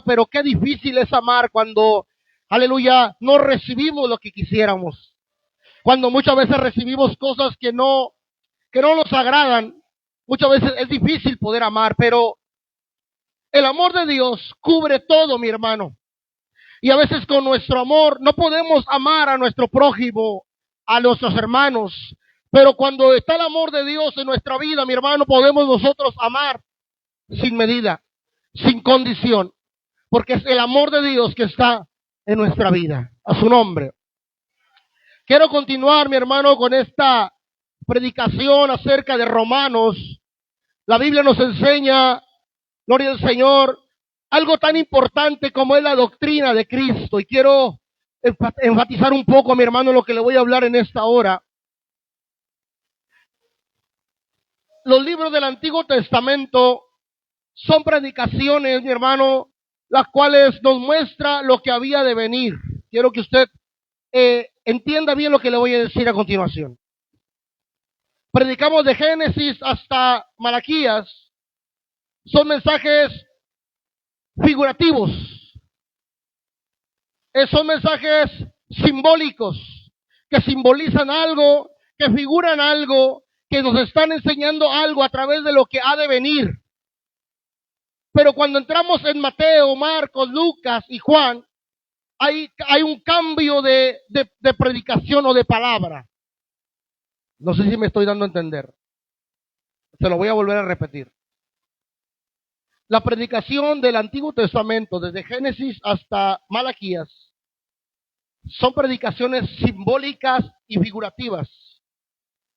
pero qué difícil es amar cuando, aleluya, no recibimos lo que quisiéramos. Cuando muchas veces recibimos cosas que no nos agradan. Muchas veces es difícil poder amar, pero el amor de Dios cubre todo, mi hermano. Y a veces con nuestro amor no podemos amar a nuestro prójimo, a nuestros hermanos. Pero cuando está el amor de Dios en nuestra vida, mi hermano, podemos nosotros amar sin medida, sin condición. Porque es el amor de Dios que está en nuestra vida. A su nombre. Quiero continuar, mi hermano, con esta predicación acerca de Romanos. La Biblia nos enseña, gloria al Señor, algo tan importante como es la doctrina de Cristo. Y quiero enfatizar un poco, mi hermano, lo que le voy a hablar en esta hora. Los libros del Antiguo Testamento son predicaciones, mi hermano, las cuales nos muestra lo que había de venir. Quiero que usted entienda bien lo que le voy a decir a continuación. Predicamos de Génesis hasta Malaquías. Son mensajes figurativos. Son mensajes simbólicos que simbolizan algo, que figuran algo, que nos están enseñando algo a través de lo que ha de venir. Pero cuando entramos en Mateo, Marcos, Lucas y Juan, hay un cambio de predicación o de palabra. No sé si me estoy dando a entender. Se lo voy a volver a repetir. La predicación del Antiguo Testamento, desde Génesis hasta Malaquías, son predicaciones simbólicas y figurativas.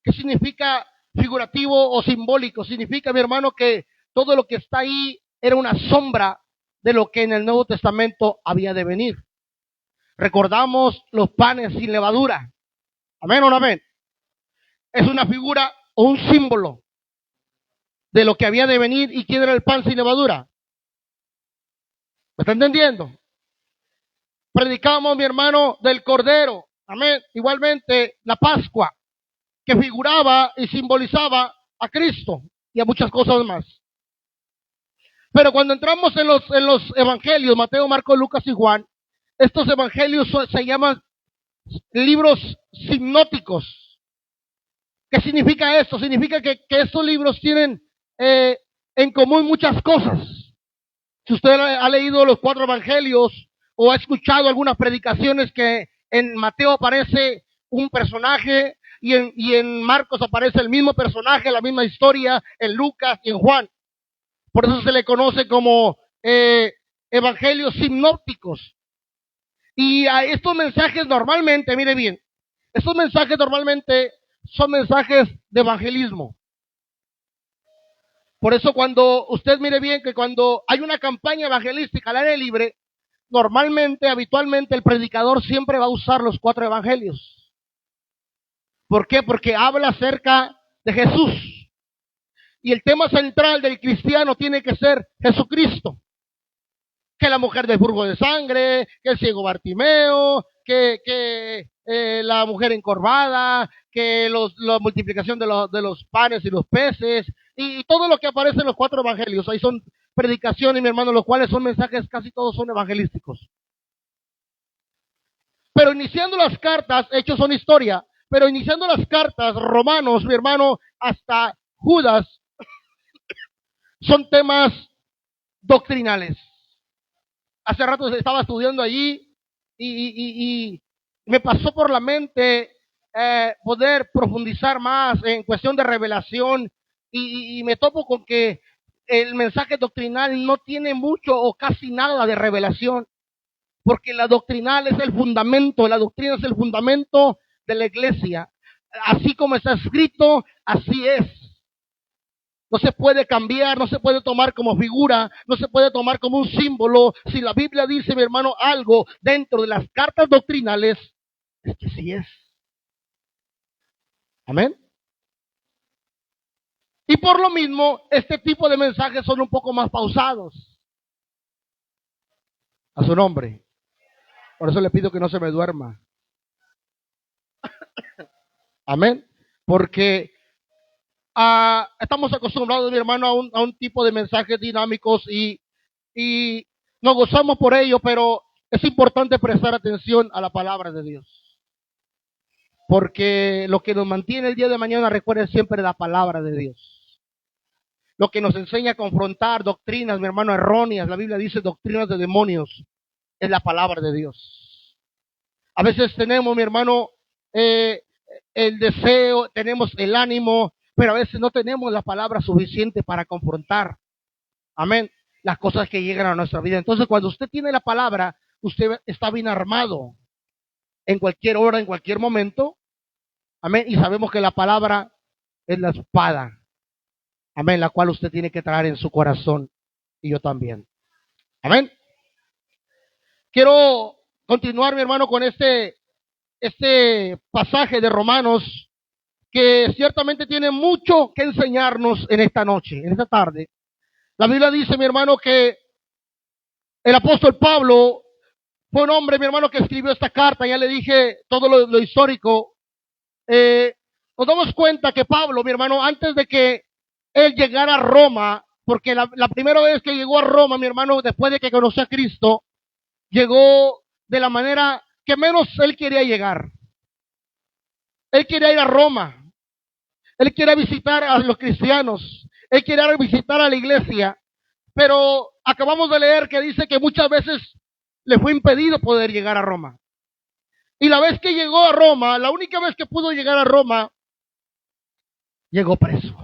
¿Qué significa figurativo o simbólico? Significa, mi hermano, que todo lo que está ahí era una sombra de lo que en el Nuevo Testamento había de venir. Recordamos los panes sin levadura. ¿Amén o no amén? Es una figura o un símbolo de lo que había de venir. ¿Y quién era el pan sin levadura? ¿Me está entendiendo? Predicamos, mi hermano, del Cordero. Amén. Igualmente, la Pascua, que figuraba y simbolizaba a Cristo y a muchas cosas más. Pero cuando entramos en los evangelios, Mateo, Marcos, Lucas y Juan, estos evangelios se llaman libros sinópticos. ¿Qué significa esto? Significa que estos libros tienen en común muchas cosas. Si usted ha leído los 4 evangelios o ha escuchado algunas predicaciones que en Mateo aparece un personaje y en Marcos aparece el mismo personaje, la misma historia, en Lucas y en Juan. Por eso se le conoce como evangelios sinópticos. Y a estos mensajes normalmente, mire bien, estos mensajes normalmente son mensajes de evangelismo. Por eso cuando usted mire bien que cuando hay una campaña evangelística al aire libre, normalmente, habitualmente, el predicador siempre va a usar los 4 evangelios. ¿Por qué? Porque habla acerca de Jesús. Y el tema central del cristiano tiene que ser Jesucristo. Que la mujer del flujo de sangre, que el ciego Bartimeo, que la mujer encorvada, que la multiplicación de los panes y los peces, y todo lo que aparece en los 4 evangelios. Ahí son predicaciones, mi hermano, los cuales son mensajes, casi todos son evangelísticos. Pero iniciando las cartas, hechos son historia, pero iniciando las cartas, Romanos, mi hermano, hasta Judas, son temas doctrinales. Hace rato estaba estudiando allí y me pasó por la mente poder profundizar más en cuestión de revelación y me topo con que el mensaje doctrinal no tiene mucho o casi nada de revelación, porque la doctrinal es el fundamento, la doctrina es el fundamento de la iglesia. Así como está escrito, así es. No se puede cambiar, no se puede tomar como figura, no se puede tomar como un símbolo. Si la Biblia dice, mi hermano, algo dentro de las cartas doctrinales, es que sí es. Amén. Y por lo mismo, este tipo de mensajes son un poco más pausados. A su nombre. Por eso le pido que no se me duerma. Amén. Porque estamos acostumbrados, mi hermano, a un tipo de mensajes dinámicos y Nos gozamos por ello, pero es importante prestar atención a la palabra de Dios. Porque lo que nos mantiene el día de mañana, recuerden siempre la palabra de Dios. Lo que nos enseña a confrontar doctrinas, mi hermano, erróneas. La Biblia dice doctrinas de demonios. Es la palabra de Dios. A veces tenemos, mi hermano, el deseo, tenemos el ánimo, pero a veces no tenemos la palabra suficiente para confrontar. Amén. Las cosas que llegan a nuestra vida. Entonces, cuando usted tiene la palabra, usted está bien armado en cualquier hora, en cualquier momento. Amén. Y sabemos que la palabra es la espada. Amén. La cual usted tiene que traer en su corazón. Y yo también. Amén. Quiero continuar, mi hermano, con este pasaje de Romanos que ciertamente tiene mucho que enseñarnos en esta noche, en esta tarde. La Biblia dice, mi hermano, que el apóstol Pablo fue un hombre, mi hermano, que escribió esta carta. Ya le dije todo lo histórico. Nos damos cuenta que Pablo, mi hermano, antes de que él llegara a Roma, porque la primera vez que llegó a Roma, mi hermano, después de que conoció a Cristo, llegó de la manera que menos él quería llegar. Él quería ir a Roma. Él quería visitar a los cristianos. Él quería visitar a la iglesia. Pero acabamos de leer que dice que muchas veces le fue impedido poder llegar a Roma. Y la vez que llegó a Roma, la única vez que pudo llegar a Roma, llegó preso.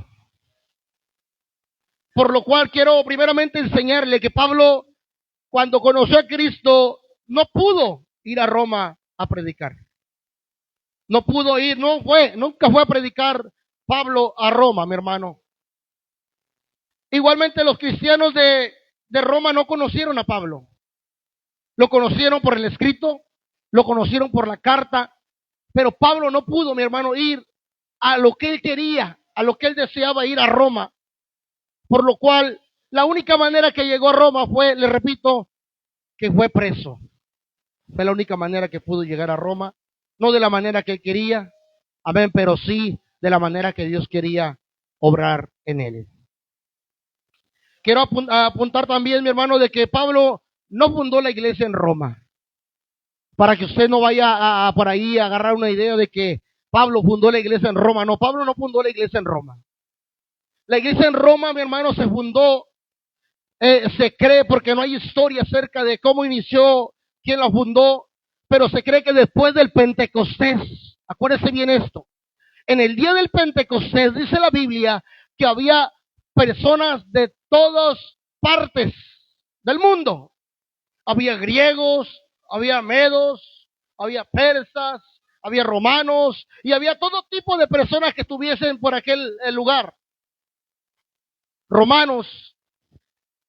Por lo cual quiero primeramente enseñarle que Pablo, cuando conoció a Cristo, no pudo ir a Roma a predicar. No pudo ir, nunca fue a predicar Pablo a Roma, mi hermano. Igualmente los cristianos de Roma no conocieron a Pablo. Lo conocieron por el escrito, lo conocieron por la carta, pero Pablo no pudo, mi hermano, ir a lo que él quería, a lo que él deseaba ir a Roma. Por lo cual, la única manera que llegó a Roma fue, le repito, que fue preso. Fue la única manera que pudo llegar a Roma. No de la manera que él quería, amén, pero sí de la manera que Dios quería obrar en él. Quiero apuntar también, mi hermano, de que Pablo no fundó la iglesia en Roma. Para que usted no vaya por ahí a agarrar una idea de que Pablo fundó la iglesia en Roma. No, Pablo no fundó la iglesia en Roma. La iglesia en Roma, mi hermano, se fundó, se cree, porque no hay historia acerca de cómo inició, quién la fundó, pero se cree que después del Pentecostés, acuérdese bien esto, en el día del Pentecostés dice la Biblia que había personas de todas partes del mundo. Había griegos, había medos, había persas, había romanos y había todo tipo de personas que estuviesen por aquel lugar. Romanos.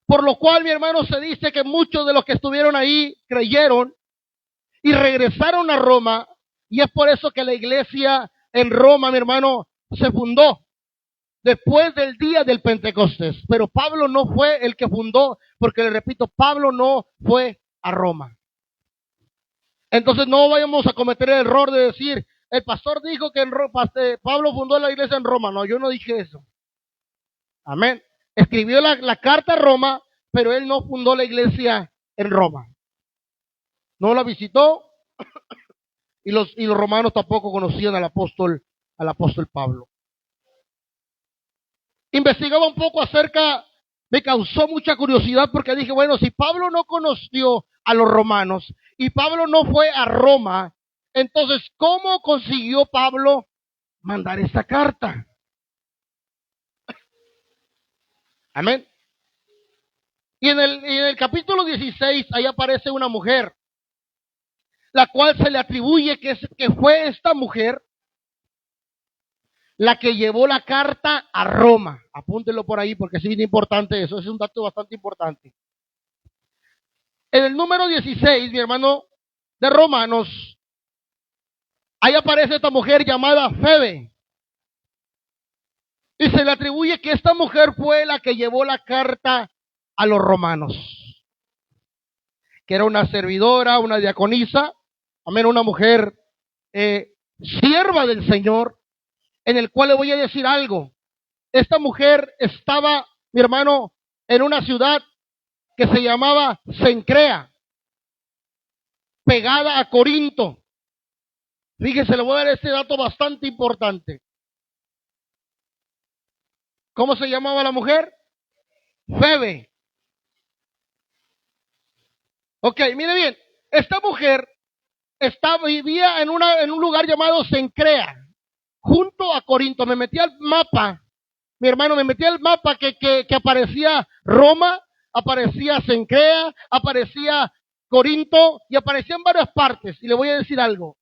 Por lo cual, mi hermano, se dice que muchos de los que estuvieron ahí creyeron y regresaron a Roma, y es por eso que la iglesia en Roma, mi hermano, se fundó después del día del Pentecostés. Pero Pablo no fue el que fundó, porque le repito, Pablo no fue a Roma. Entonces no vayamos a cometer el error de decir, el pastor dijo que Pablo fundó la iglesia en Roma. No, yo no dije eso. Amén. Escribió la carta a Roma, pero él no fundó la iglesia en Roma. No la visitó y los romanos tampoco conocían al apóstol Pablo. Investigaba un poco acerca, me causó mucha curiosidad porque dije, bueno, si Pablo no conoció a los romanos y Pablo no fue a Roma, entonces, ¿cómo consiguió Pablo mandar esta carta? Amén. Y en el capítulo 16, ahí aparece una mujer, la cual se le atribuye que fue esta mujer la que llevó la carta a Roma. Apúntelo por ahí porque es bien importante eso, es un dato bastante importante. En el número 16, mi hermano, de Romanos, ahí aparece esta mujer llamada Febe. Y se le atribuye que esta mujer fue la que llevó la carta a los romanos. Que era una servidora, una diaconisa, amén, una mujer sierva del Señor, en el cual le voy a decir algo. Esta mujer estaba, mi hermano, en una ciudad que se llamaba Cencrea, pegada a Corinto. Fíjese, le voy a dar este dato bastante importante. ¿Cómo se llamaba la mujer? Febe. Ok, mire bien, esta mujer vivía en un lugar llamado Cencrea, junto a Corinto. Me metí al mapa, mi hermano, me metí al mapa que aparecía Roma, aparecía Cencrea, aparecía Corinto y aparecía en varias partes. Y le voy a decir algo.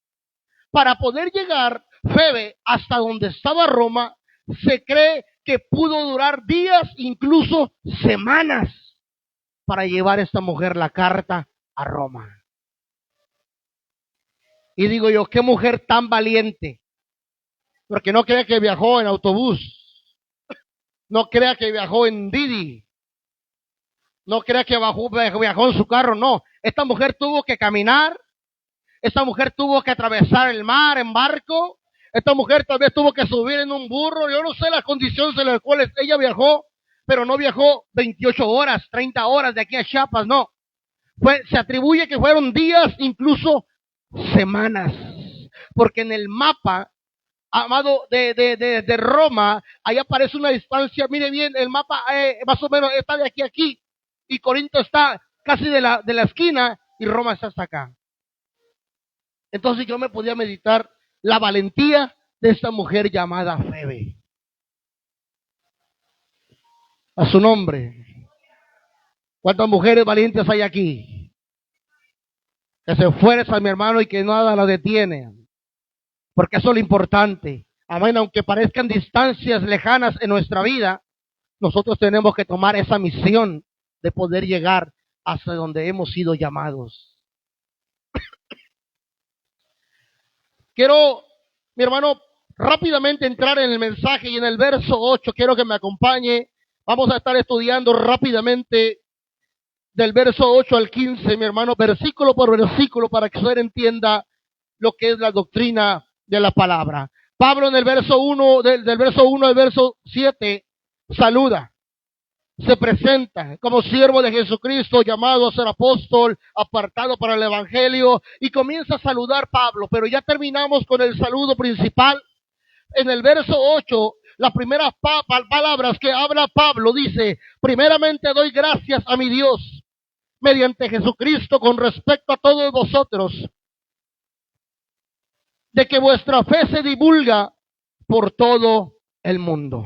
Para poder llegar Febe hasta donde estaba Roma, se cree que pudo durar días, incluso semanas, para llevar a esta mujer la carta a Roma. Y digo yo, qué mujer tan valiente. Porque no crea que viajó en autobús, no crea que viajó en Didi, no crea que viajó en su carro, no. Esta mujer tuvo que caminar, esta mujer tuvo que atravesar el mar en barco, esta mujer tal vez tuvo que subir en un burro. Yo no sé las condiciones en las cuales ella viajó, pero no viajó 28 horas, 30 horas de aquí a Chiapas, no. Se atribuye que fueron días, incluso semanas, porque en el mapa, amado, de Roma, ahí aparece una distancia. Mire bien, el mapa más o menos está de aquí a aquí, y Corinto está casi de la esquina, y Roma está hasta acá. Entonces yo me podía meditar la valentía de esta mujer llamada Febe. A su nombre. ¿Cuántas mujeres valientes hay aquí? Que se esfuerzan, mi hermano, y que nada la detiene. Porque eso es lo importante. Amén. Aunque parezcan distancias lejanas en nuestra vida, nosotros tenemos que tomar esa misión de poder llegar hasta donde hemos sido llamados. Quiero, mi hermano, rápidamente entrar en el mensaje, y en el verso 8 quiero que me acompañe. Vamos a estar estudiando rápidamente del verso 8 al 15, mi hermano, versículo por versículo, para que usted entienda lo que es la doctrina de la palabra. Pablo en el verso 1, del verso 1 al verso 7, saluda, se presenta como siervo de Jesucristo, llamado a ser apóstol, apartado para el evangelio, y comienza a saludar Pablo. Pero ya terminamos con el saludo principal. En el verso 8, las primeras palabras que habla Pablo dice: primeramente doy gracias a mi Dios mediante Jesucristo con respecto a todos vosotros, de que vuestra fe se divulga por todo el mundo.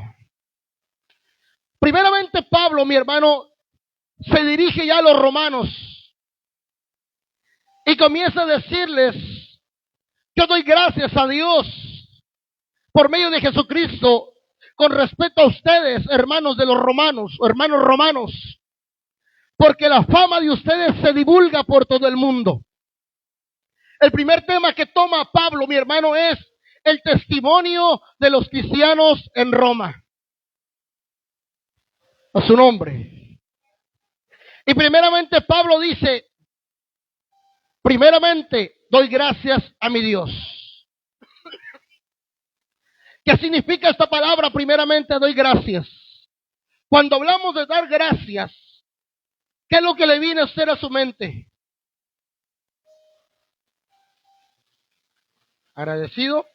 Primeramente Pablo, mi hermano, se dirige ya a los romanos y comienza a decirles: yo doy gracias a Dios por medio de Jesucristo con respecto a ustedes, hermanos de los romanos, o hermanos romanos, porque la fama de ustedes se divulga por todo el mundo. El primer tema que toma Pablo, mi hermano, es el testimonio de los cristianos en Roma. A su nombre. Y primeramente Pablo dice: primeramente doy gracias a mi Dios. ¿Qué significa esta palabra? Primeramente doy gracias. Cuando hablamos de dar gracias, ¿qué es lo que le viene a usted a su mente? ¿Agradecido?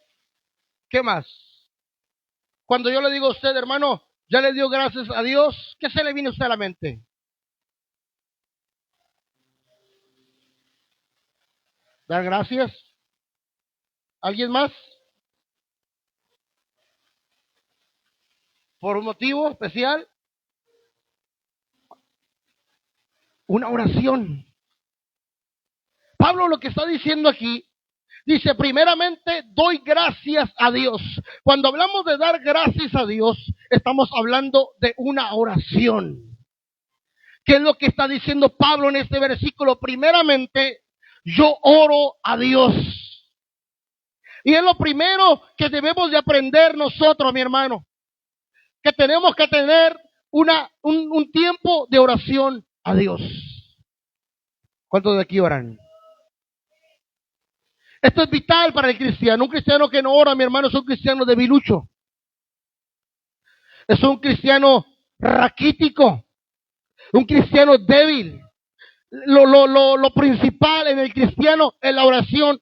¿Qué más? Cuando yo le digo a usted, hermano, ya le dio gracias a Dios, ¿qué se le viene a usted a la mente? ¿Dar gracias? ¿Alguien más? ¿Por un motivo especial? Una oración. Pablo lo que está diciendo aquí, dice: primeramente doy gracias a Dios. Cuando hablamos de dar gracias a Dios, estamos hablando de una oración. ¿Qué es lo que está diciendo Pablo en este versículo? Primeramente, yo oro a Dios. Y es lo primero que debemos de aprender nosotros, mi hermano, que tenemos que tener un tiempo de oración a Dios. ¿Cuántos de aquí oran? Esto es vital para el cristiano. Un cristiano que no ora, mi hermano, es un cristiano debilucho. Es un cristiano raquítico. Un cristiano débil. Lo principal en el cristiano es la oración.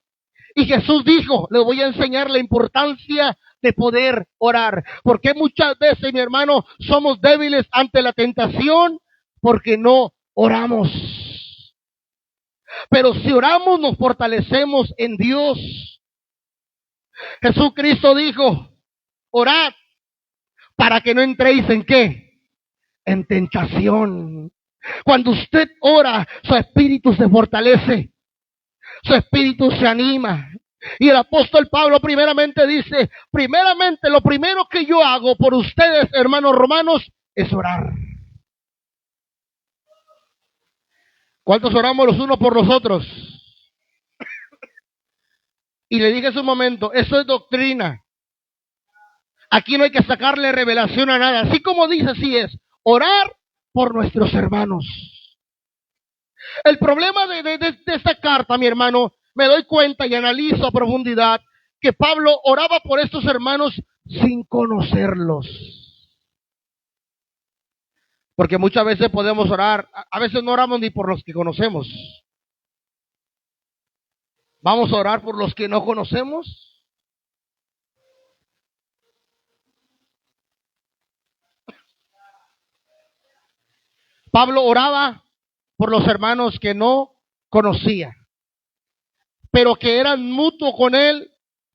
Y Jesús dijo, les voy a enseñar la importancia de poder orar. Porque muchas veces, mi hermano, somos débiles ante la tentación porque no oramos. Pero si oramos, nos fortalecemos en Dios. Jesucristo dijo, orad para que no entréis en ¿qué? En tentación. Cuando usted ora, su espíritu se fortalece, su espíritu se anima. Y el apóstol Pablo primeramente dice, primeramente lo primero que yo hago por ustedes, hermanos romanos, es orar. ¿Cuántos oramos los unos por los otros? Y le dije hace un momento, eso es doctrina. Aquí no hay que sacarle revelación a nada. Así como dice, así es. Orar por nuestros hermanos. El problema de esta carta, mi hermano, me doy cuenta y analizo a profundidad que Pablo oraba por estos hermanos sin conocerlos. Porque muchas veces podemos orar, a veces no oramos ni por los que conocemos. ¿Vamos a orar por los que no conocemos? Pablo oraba por los hermanos que no conocía, pero que eran mutuos con él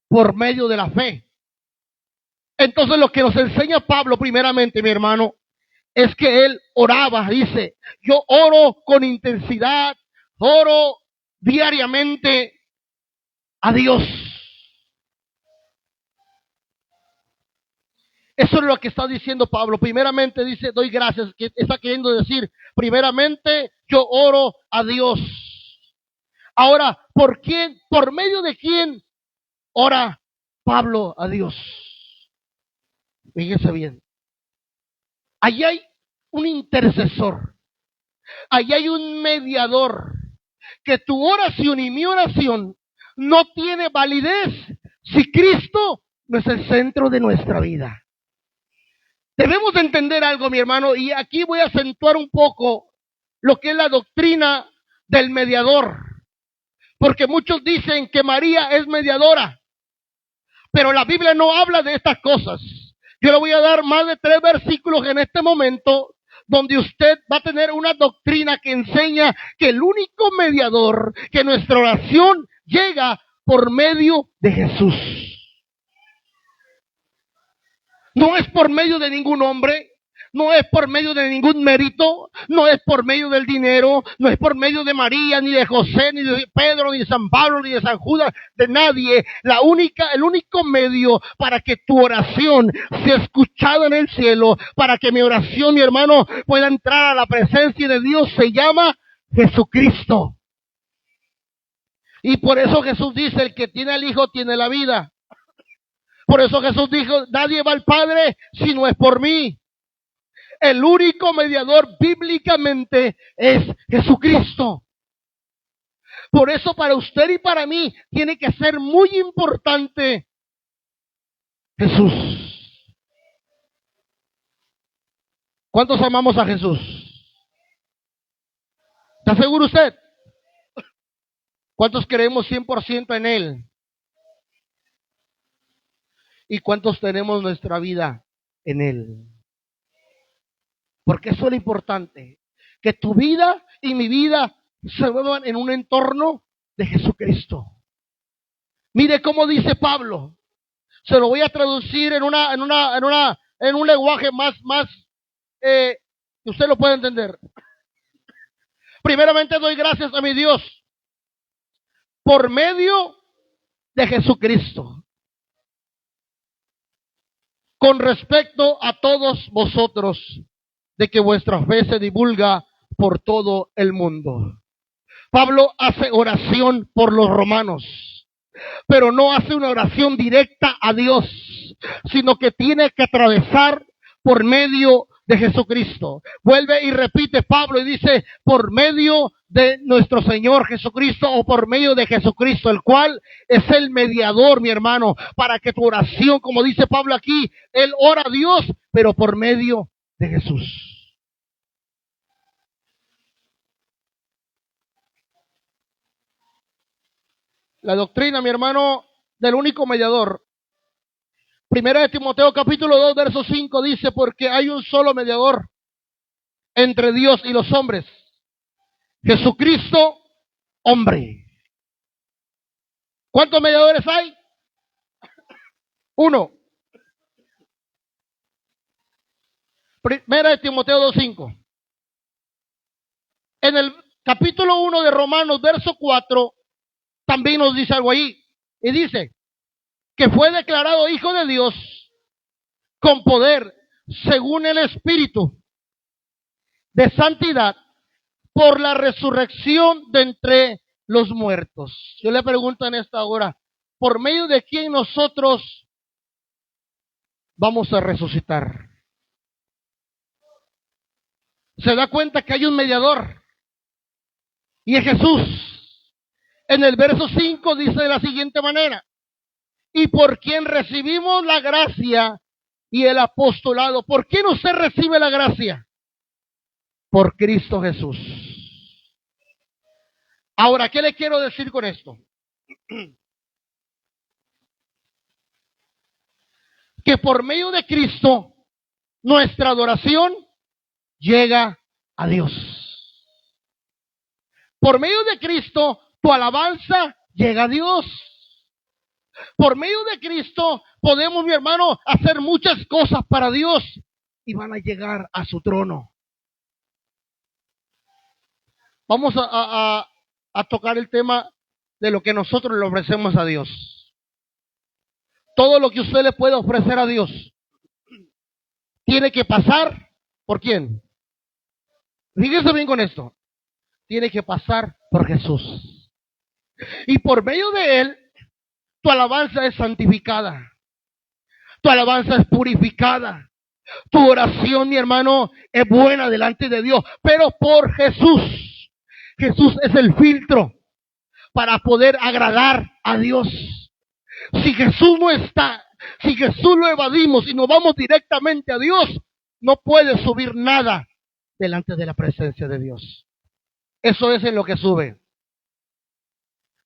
por medio de la fe. Entonces lo que nos enseña Pablo primeramente, mi hermano, es que él oraba, dice, yo oro con intensidad, oro diariamente a Dios. Eso es lo que está diciendo Pablo. Primeramente dice, doy gracias, que está queriendo decir, primeramente yo oro a Dios. Ahora, ¿por quién? ¿Por medio de quién ora Pablo a Dios? Fíjese bien. Allí hay un intercesor. Allí hay un mediador. Que tu oración y mi oración no tiene validez si Cristo no es el centro de nuestra vida. Debemos de entender algo, mi hermano, y aquí voy a acentuar un poco lo que es la doctrina del mediador. Porque muchos dicen que María es mediadora, pero la Biblia no habla de estas cosas. Yo le voy a dar más de 3 versículos en este momento, donde usted va a tener una doctrina que enseña que el único mediador, que nuestra oración llega por medio de Jesús. No es por medio de ningún hombre, no es por medio de ningún mérito, no es por medio del dinero, no es por medio de María, ni de José, ni de Pedro, ni de San Pablo, ni de San Judas, de nadie. El único medio para que tu oración sea escuchada en el cielo, para que mi oración, mi hermano, pueda entrar a la presencia de Dios, se llama Jesucristo. Y por eso Jesús dice, el que tiene al Hijo tiene la vida. Por eso Jesús dijo, nadie va al Padre si no es por mí. El único mediador bíblicamente es Jesucristo. Por eso para usted y para mí tiene que ser muy importante Jesús. ¿Cuántos amamos a Jesús? ¿Está seguro usted? ¿Cuántos creemos 100% en Él? ¿Y cuántos tenemos nuestra vida en Él? Porque eso es lo importante, que tu vida y mi vida se muevan en un entorno de Jesucristo. Mire cómo dice Pablo. Se lo voy a traducir en un lenguaje más que usted lo pueda entender. Primeramente doy gracias a mi Dios por medio de Jesucristo, con respecto a todos vosotros, de que vuestra fe se divulga por todo el mundo. Pablo hace oración por los romanos, pero no hace una oración directa a Dios, sino que tiene que atravesar por medio de Jesucristo. Vuelve y repite Pablo y dice, por medio de nuestro Señor Jesucristo, o por medio de Jesucristo, el cual es el mediador, mi hermano, para que tu oración, como dice Pablo aquí, él ora a Dios, pero por medio de Jesús. La doctrina, mi hermano, del único mediador. Primera de Timoteo capítulo 2, verso 5 dice, porque hay un solo mediador entre Dios y los hombres, Jesucristo, hombre. ¿Cuántos mediadores hay? Uno. Primera de Timoteo 2:5. En el capítulo 1 de Romanos, verso 4, también nos dice algo ahí. Y dice que fue declarado hijo de Dios con poder, según el Espíritu de santidad, por la resurrección de entre los muertos. Yo le pregunto en esta hora, ¿por medio de quién nosotros vamos a resucitar? Se da cuenta que hay un mediador y es Jesús. En el verso 5 dice de la siguiente manera, y por quien recibimos la gracia y el apostolado. ¿Por quién usted recibe la gracia? Por Cristo Jesús. Ahora, ¿qué le quiero decir con esto? Que por medio de Cristo nuestra adoración llega a Dios. Por medio de Cristo tu alabanza llega a Dios. Por medio de Cristo podemos, mi hermano, hacer muchas cosas para Dios y van a llegar a su trono. Vamos a tocar el tema de lo que nosotros le ofrecemos a Dios. Todo lo que usted le puede ofrecer a Dios tiene que pasar ¿por quién? Fíjese bien con esto. Tiene que pasar por Jesús. Y por medio de Él, tu alabanza es santificada. Tu alabanza es purificada. Tu oración, mi hermano, es buena delante de Dios. Pero por Jesús. Jesús es el filtro para poder agradar a Dios. Si Jesús no está, si Jesús lo evadimos y nos vamos directamente a Dios, no puede subir nada delante de la presencia de Dios. Eso es en lo que sube.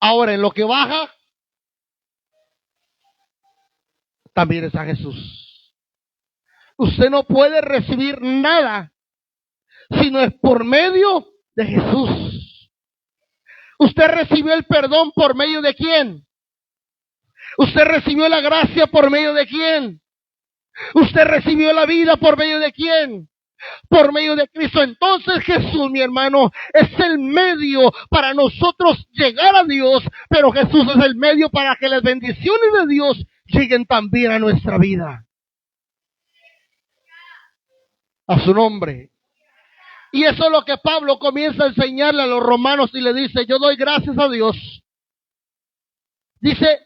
Ahora, en lo que baja, también es a Jesús. Usted no puede recibir nada si no es por medio de Jesús. Usted recibió el perdón por medio de quién. Usted recibió la gracia por medio de quién. Usted recibió la vida por medio de quién. Por medio de Cristo. Entonces Jesús, mi hermano, es el medio para nosotros llegar a Dios, pero Jesús es el medio para que las bendiciones de Dios lleguen también a nuestra vida. A su nombre. Y eso es lo que Pablo comienza a enseñarle a los romanos y le dice, yo doy gracias a Dios. Dice,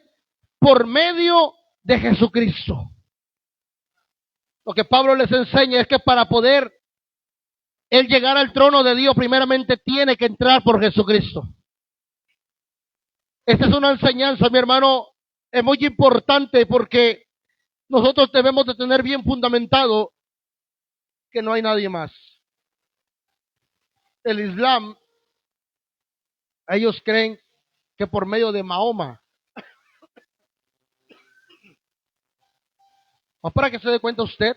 por medio de Jesucristo. Lo que Pablo les enseña es que para poder él llegar al trono de Dios, primeramente tiene que entrar por Jesucristo. Esta es una enseñanza, mi hermano, es muy importante porque nosotros debemos de tener bien fundamentado que no hay nadie más. El Islam, ellos creen que por medio de Mahoma, para que se dé cuenta usted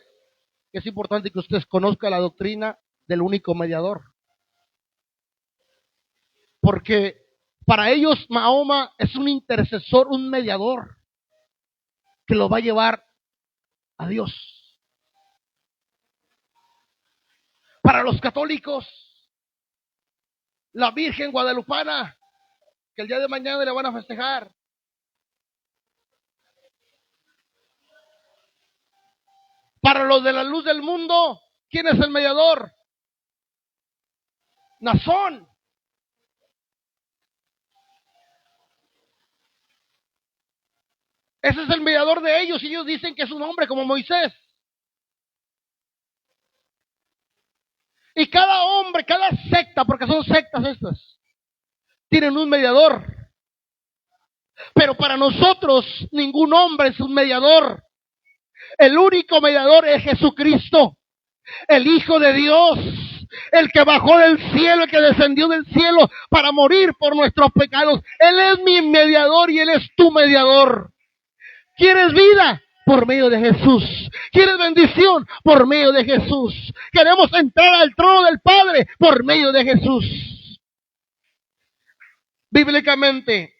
que es importante que usted conozca la doctrina del único mediador. Porque para ellos Mahoma es un intercesor, un mediador que lo va a llevar a Dios. Para los católicos, la Virgen Guadalupana, que el día de mañana le van a festejar. Para los de la luz del mundo, ¿quién es el mediador? Nazón. Ese es el mediador de ellos y ellos dicen que es un hombre como Moisés. Y cada hombre, cada secta, porque son sectas estas, tienen un mediador. Pero para nosotros ningún hombre es un mediador. El único mediador es Jesucristo, el Hijo de Dios, el que bajó del cielo, el que descendió del cielo para morir por nuestros pecados. Él es mi mediador y Él es tu mediador. ¿Quieres vida? Por medio de Jesús. ¿Quieres bendición? Por medio de Jesús. Queremos entrar al trono del Padre por medio de Jesús. Bíblicamente,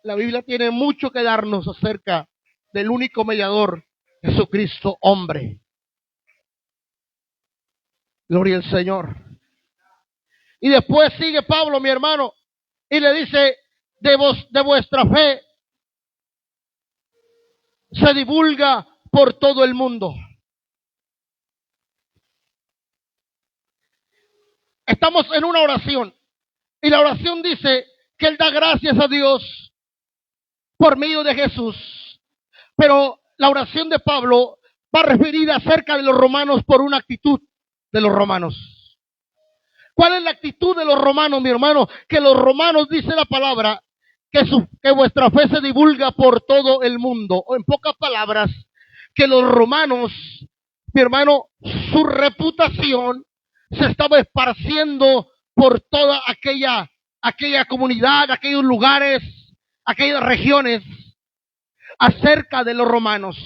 la Biblia tiene mucho que darnos acerca del único mediador, Jesucristo hombre. Gloria al Señor. Y después sigue Pablo, mi hermano, y le dice, de vuestra fe se divulga por todo el mundo. Estamos en una oración, y la oración dice que él da gracias a Dios por medio de Jesús. Pero la oración de Pablo va referida acerca de los romanos por una actitud de los romanos. ¿Cuál es la actitud de los romanos, mi hermano? Que los romanos, dice la palabra, que vuestra fe se divulga por todo el mundo. O en pocas palabras, que los romanos, mi hermano, su reputación se estaba esparciendo por toda aquella comunidad, aquellos lugares, aquellas regiones, acerca de los romanos.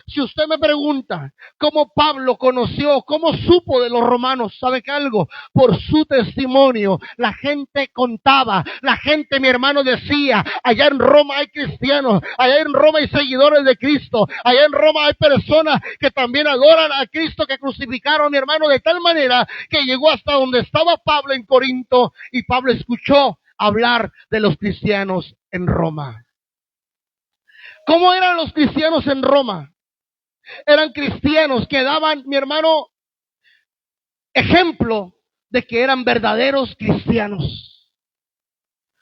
Si usted me pregunta cómo Pablo conoció, cómo supo de los romanos, ¿sabe qué algo? Por su testimonio. La gente contaba, la gente, mi hermano, decía, allá en Roma hay cristianos, allá en Roma hay seguidores de Cristo, allá en Roma hay personas que también adoran a Cristo, que crucificaron, mi hermano, de tal manera que llegó hasta donde estaba Pablo en Corinto, y Pablo escuchó hablar de los cristianos en Roma. ¿Cómo eran los cristianos en Roma? Eran cristianos que daban, mi hermano, ejemplo de que eran verdaderos cristianos.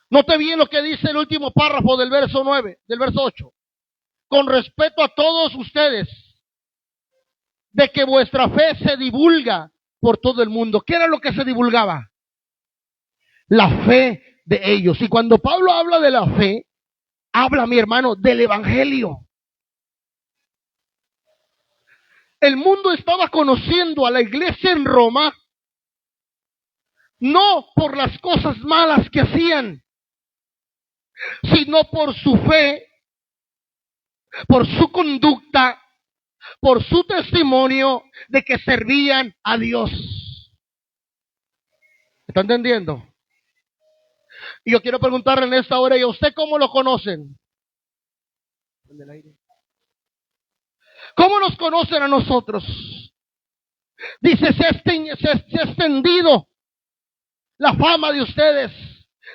Note bien lo que dice el último párrafo del verso 9, del verso 8. Con respeto a todos ustedes, de que vuestra fe se divulga por todo el mundo. ¿Qué era lo que se divulgaba? La fe de ellos. Y cuando Pablo habla de la fe, habla, mi hermano, del evangelio. El mundo estaba conociendo a la iglesia en Roma, no por las cosas malas que hacían, sino por su fe, por su conducta, por su testimonio de que servían a Dios. ¿Está entendiendo? Y yo quiero preguntarle en esta hora, ¿y a usted cómo lo conocen? ¿Cómo nos conocen a nosotros? Dice, se ha extendido la fama de ustedes,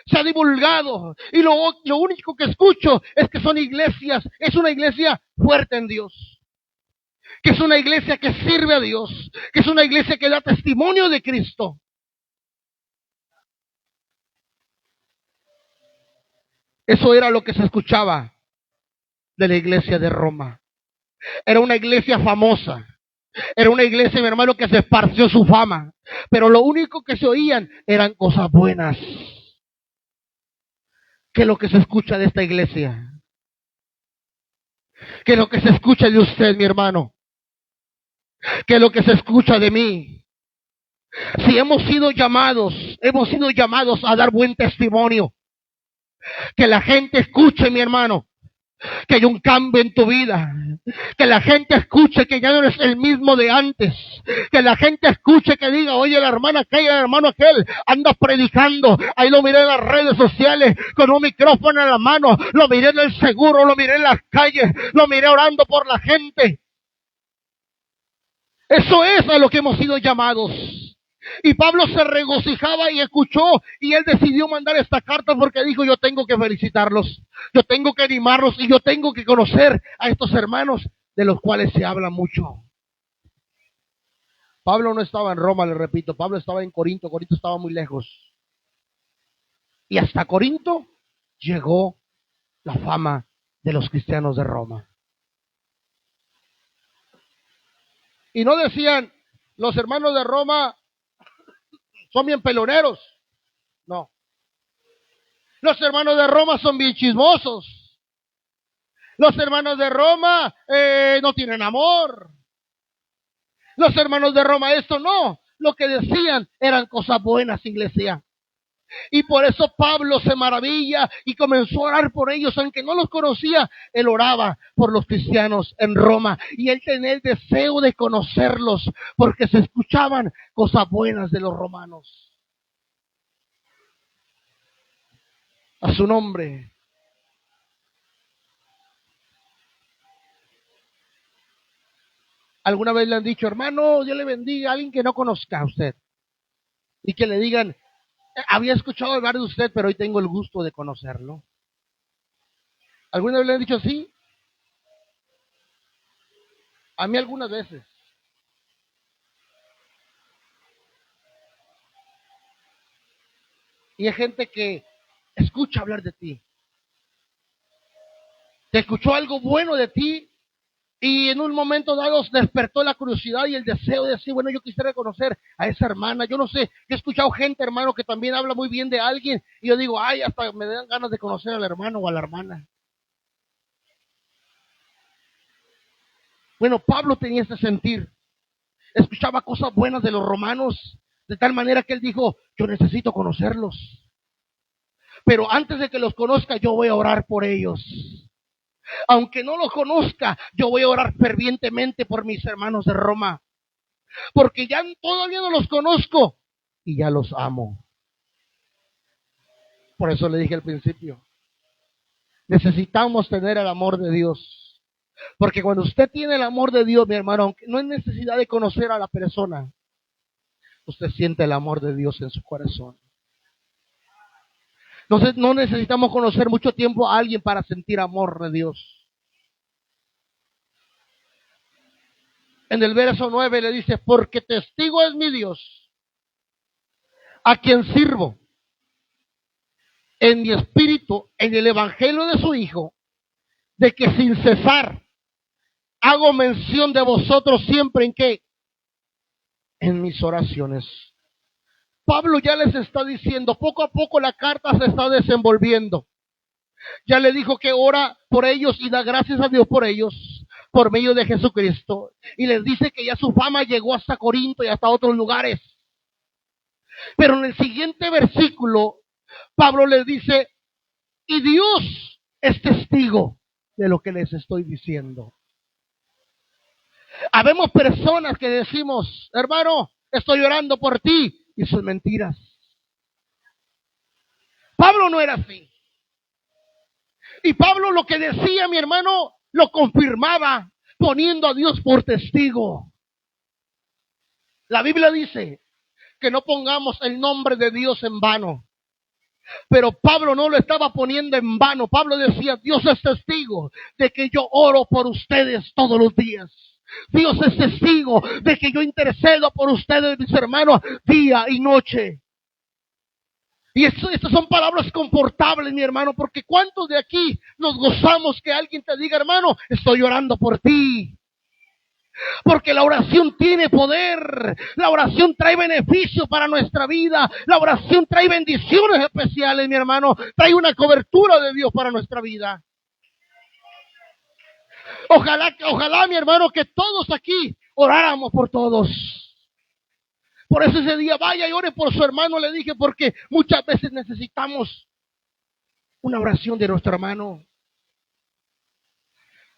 se ha divulgado, y lo único que escucho es que son iglesias, es una iglesia fuerte en Dios, que es una iglesia que sirve a Dios, que es una iglesia que da testimonio de Cristo. Eso era lo que se escuchaba de la iglesia de Roma. Era una iglesia famosa. Era una iglesia, mi hermano, que se esparció su fama. Pero lo único que se oían eran cosas buenas. ¿Qué es lo que se escucha de esta iglesia? ¿Qué es lo que se escucha de usted, mi hermano? ¿Qué es lo que se escucha de mí? Si hemos sido llamados a dar buen testimonio. Que la gente escuche, mi hermano, que hay un cambio en tu vida. Que la gente escuche que ya no eres el mismo de antes. Que la gente escuche que diga, oye, la hermana aquella, el hermano aquel, anda predicando. Ahí lo miré en las redes sociales con un micrófono en la mano. Lo miré en el seguro, lo miré en las calles, lo miré orando por la gente. Eso es a lo que hemos sido llamados. Y Pablo se regocijaba y escuchó, y él decidió mandar esta carta porque dijo, yo tengo que felicitarlos, yo tengo que animarlos y yo tengo que conocer a estos hermanos de los cuales se habla mucho. Pablo no estaba en Roma, le repito, Pablo estaba en Corinto, Corinto estaba muy lejos. Y hasta Corinto llegó la fama de los cristianos de Roma. Y no decían, los hermanos de Roma son bien peloneros. No. Los hermanos de Roma son bien chismosos. Los hermanos de Roma no tienen amor. Los hermanos de Roma esto no. lo que decían eran cosas buenas, iglesia. Y por eso Pablo se maravilla y comenzó a orar por ellos, aunque no los conocía. Él oraba por los cristianos en Roma y él tenía el deseo de conocerlos, porque se escuchaban cosas buenas de los romanos. A su nombre. ¿Alguna vez le han dicho, hermano, Dios le bendiga a alguien que no conozca a usted? Y que le digan, había escuchado hablar de usted, pero hoy tengo el gusto de conocerlo. ¿Alguna vez le han dicho así? A mí algunas veces. Y hay gente que escucha hablar de ti. Te escuchó algo bueno de ti y en un momento dado despertó la curiosidad y el deseo de decir, bueno, yo quisiera conocer a esa hermana. Yo no sé, yo he escuchado gente, hermano, que también habla muy bien de alguien y yo digo, ay, hasta me dan ganas de conocer al hermano o a la hermana. Bueno, Pablo tenía ese sentir. Escuchaba cosas buenas de los romanos, de tal manera que él dijo, yo necesito conocerlos. Pero antes de que los conozca, yo voy a orar por ellos. Aunque no los conozca, yo voy a orar fervientemente por mis hermanos de Roma. Porque ya todavía no los conozco y ya los amo. Por eso le dije al principio, necesitamos tener el amor de Dios. Porque cuando usted tiene el amor de Dios, mi hermano, aunque no hay necesidad de conocer a la persona, usted siente el amor de Dios en su corazón. No necesitamos conocer mucho tiempo a alguien para sentir amor de Dios. En el verso 9 le dice, porque testigo es mi Dios, a quien sirvo, en mi espíritu, en el evangelio de su Hijo, de que sin cesar hago mención de vosotros siempre en qué, en mis oraciones. Pablo ya les está diciendo, poco a poco la carta se está desenvolviendo. Ya le dijo que ora por ellos y da gracias a Dios por ellos, por medio de Jesucristo. Y les dice que ya su fama llegó hasta Corinto y hasta otros lugares. Pero en el siguiente versículo, Pablo les dice, y Dios es testigo de lo que les estoy diciendo. Habemos personas que decimos, hermano, estoy orando por ti, y son mentiras. Pablo no era así. Y Pablo lo que decía, mi hermano, lo confirmaba, poniendo a Dios por testigo. La Biblia dice que no pongamos el nombre de Dios en vano. Pero Pablo no lo estaba poniendo en vano. Pablo decía, Dios es testigo de que yo oro por ustedes todos los días. Dios es testigo de que yo intercedo por ustedes, mis hermanos, día y noche. Y estas son palabras confortables, mi hermano, porque ¿cuántos de aquí nos gozamos que alguien te diga, hermano, estoy orando por ti? Porque la oración tiene poder, la oración trae beneficio para nuestra vida, la oración trae bendiciones especiales, mi hermano, trae una cobertura de Dios para nuestra vida. Ojalá, mi hermano, que todos aquí oráramos por todos. Por eso ese día vaya y ore por su hermano, le dije, porque muchas veces necesitamos una oración de nuestro hermano.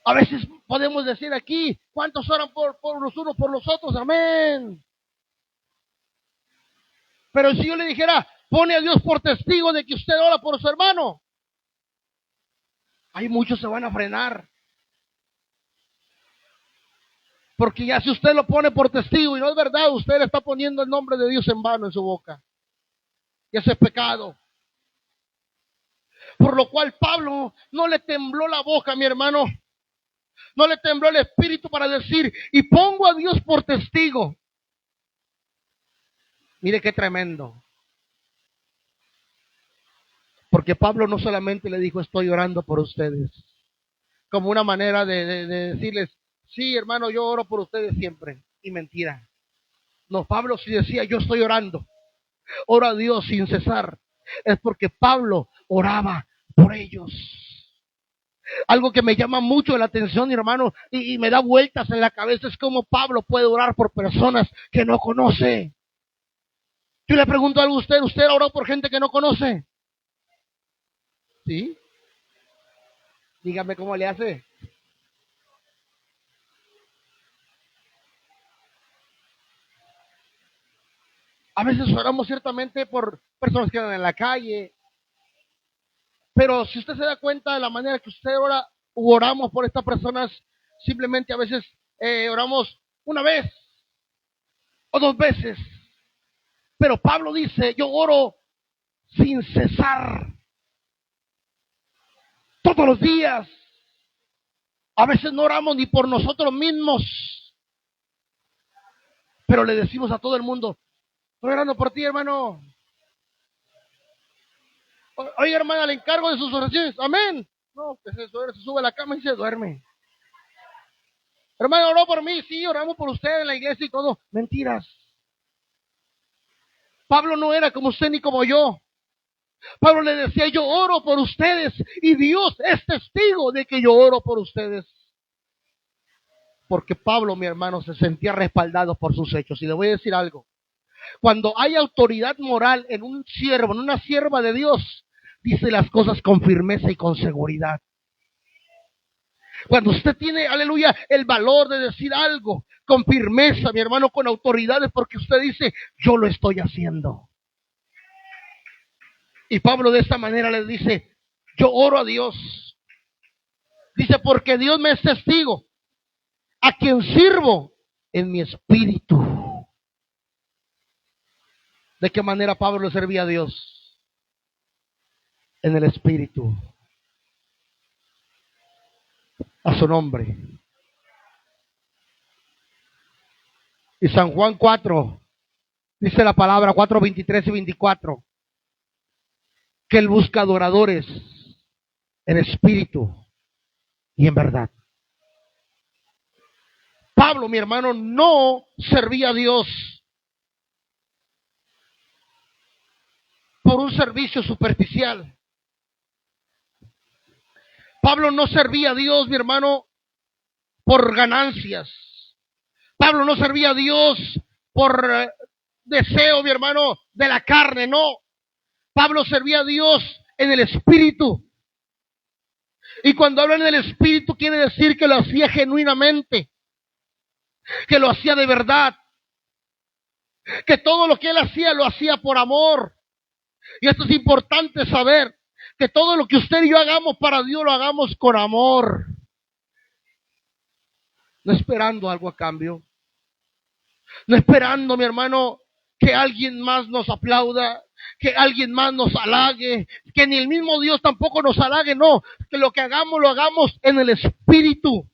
A veces podemos decir aquí, ¿cuántos oran por los unos por los otros? Amén. Pero si yo le dijera, pone a Dios por testigo de que usted ora por su hermano, hay muchos se van a frenar. Porque ya si usted lo pone por testigo y no es verdad, usted le está poniendo el nombre de Dios en vano en su boca. Y ese es pecado. Por lo cual Pablo no le tembló la boca, mi hermano. No le tembló el espíritu para decir, y pongo a Dios por testigo. Mire qué tremendo. Porque Pablo no solamente le dijo, estoy orando por ustedes, como una manera de decirles, sí, hermano, yo oro por ustedes siempre. Y mentira. No, Pablo sí decía, yo estoy orando. Ora a Dios sin cesar. Es porque Pablo oraba por ellos. Algo que me llama mucho la atención, hermano, y me da vueltas en la cabeza, es cómo Pablo puede orar por personas que no conoce. Yo le pregunto algo a usted. ¿Usted ha orado por gente que no conoce? ¿Sí? Dígame cómo le hace. A veces oramos ciertamente por personas que andan en la calle, pero si usted se da cuenta de la manera que usted ora, oramos por estas personas, simplemente a veces oramos una vez o dos veces. Pero Pablo dice, yo oro sin cesar, todos los días. A veces no oramos ni por nosotros mismos, pero le decimos a todo el mundo, estoy orando por ti, hermano. Oiga, hermana, le encargo de sus oraciones. Amén. No, que se sube a la cama y se duerme. Hermano, oró por mí. Sí, oramos por usted en la iglesia y todo. Mentiras. Pablo no era como usted ni como yo. Pablo le decía, yo oro por ustedes y Dios es testigo de que yo oro por ustedes. Porque Pablo, mi hermano, se sentía respaldado por sus hechos. Y le voy a decir algo. Cuando hay autoridad moral en un siervo, en una sierva de Dios, dice las cosas con firmeza y con seguridad. Cuando usted tiene, aleluya, el valor de decir algo con firmeza, mi hermano, con autoridades, porque usted dice, yo lo estoy haciendo. Y Pablo de esta manera les dice, yo oro a Dios. Dice, porque Dios me es testigo, a quien sirvo en mi espíritu. ¿De qué manera Pablo le servía a Dios? En el espíritu. A su nombre. Y San Juan 4, dice la palabra 4, 23 y 24, que Él busca adoradores en espíritu y en verdad. Pablo, mi hermano, no servía a Dios por un servicio superficial. Pablo no servía a Dios, mi hermano, por ganancias. Pablo no servía a Dios por deseo, mi hermano, de la carne, no. Pablo servía a Dios en el espíritu. Y cuando hablan del espíritu quiere decir que lo hacía genuinamente, que lo hacía de verdad, que todo lo que él hacía lo hacía por amor. Y esto es importante saber, que todo lo que usted y yo hagamos para Dios lo hagamos con amor, no esperando algo a cambio, no esperando, mi hermano, que alguien más nos aplauda, que alguien más nos halague, que ni el mismo Dios tampoco nos halague, no, que lo que hagamos lo hagamos en el espíritu.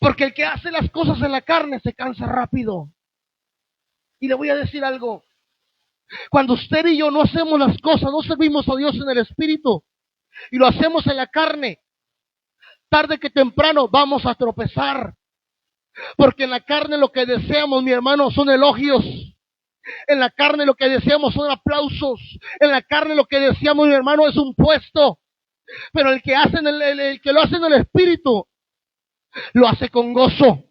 Porque el que hace las cosas en la carne se cansa rápido. Y le voy a decir algo, cuando usted y yo no hacemos las cosas, no servimos a Dios en el espíritu y lo hacemos en la carne, tarde que temprano vamos a tropezar. Porque en la carne lo que deseamos, mi hermano, son elogios. En la carne lo que deseamos son aplausos. En la carne lo que deseamos, mi hermano, es un puesto. Pero el que hace el que lo hace en el espíritu, lo hace con gozo,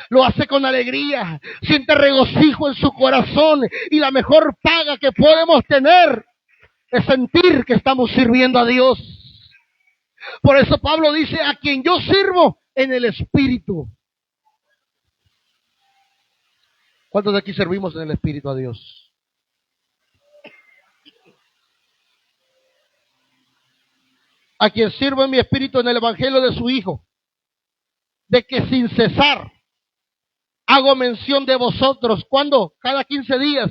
lo hace con alegría, siente regocijo en su corazón. Y la mejor paga que podemos tener es sentir que estamos sirviendo a Dios. Por eso Pablo dice, a quien yo sirvo en el espíritu. ¿Cuántos de aquí servimos en el espíritu a Dios? A quien sirvo en mi espíritu en el evangelio de su Hijo, de que sin cesar hago mención de vosotros. ¿Cuándo? Cada 15 días,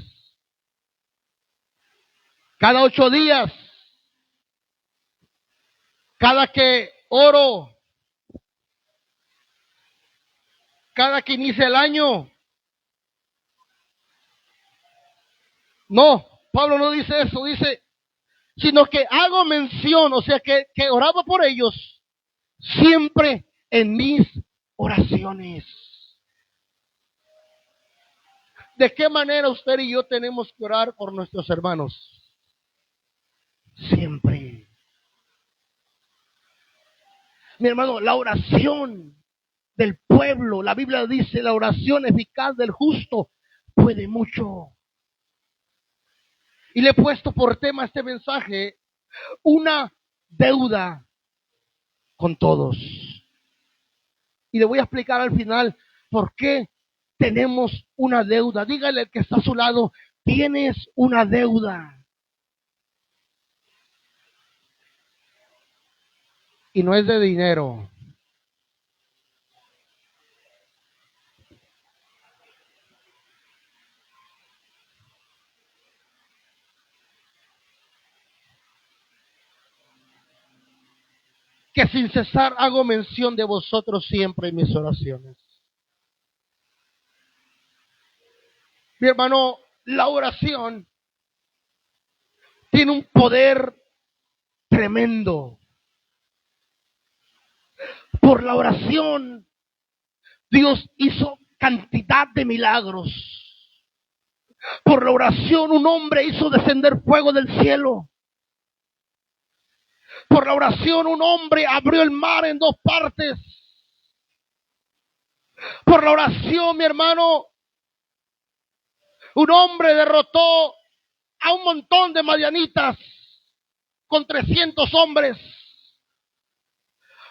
cada 8 días, cada que oro, cada que inicia el año. No, Pablo no dice eso, dice, sino que hago mención, o sea que oraba por ellos siempre en mis oraciones. ¿De qué manera usted y yo tenemos que orar por nuestros hermanos? Siempre. Mi hermano, la oración del pueblo, la Biblia dice, la oración eficaz del justo puede mucho. Y le he puesto por tema este mensaje, una deuda con todos. Y le voy a explicar al final por qué tenemos una deuda. Dígale al que está a su lado, tienes una deuda. Y no es de dinero. Que sin cesar hago mención de vosotros siempre en mis oraciones. Mi hermano, la oración tiene un poder tremendo. Por la oración, Dios hizo cantidad de milagros. Por la oración, un hombre hizo descender fuego del cielo. Por la oración, un hombre abrió el mar en dos partes. Por la oración, mi hermano, un hombre derrotó a un montón de madianitas con 300 hombres.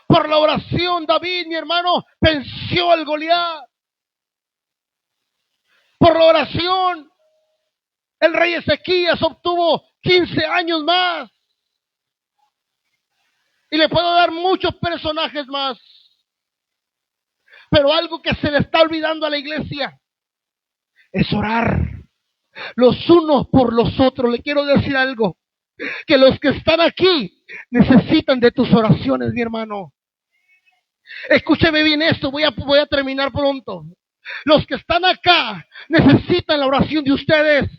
Por la oración, David, mi hermano, venció al Goliat. Por la oración, el rey Ezequías obtuvo 15 años más. Y le puedo dar muchos personajes más. Pero algo que se le está olvidando a la iglesia es orar los unos por los otros. Le quiero decir algo, que los que están aquí necesitan de tus oraciones, mi hermano. Escúcheme bien esto, voy a terminar pronto. Los que están acá necesitan la oración de ustedes.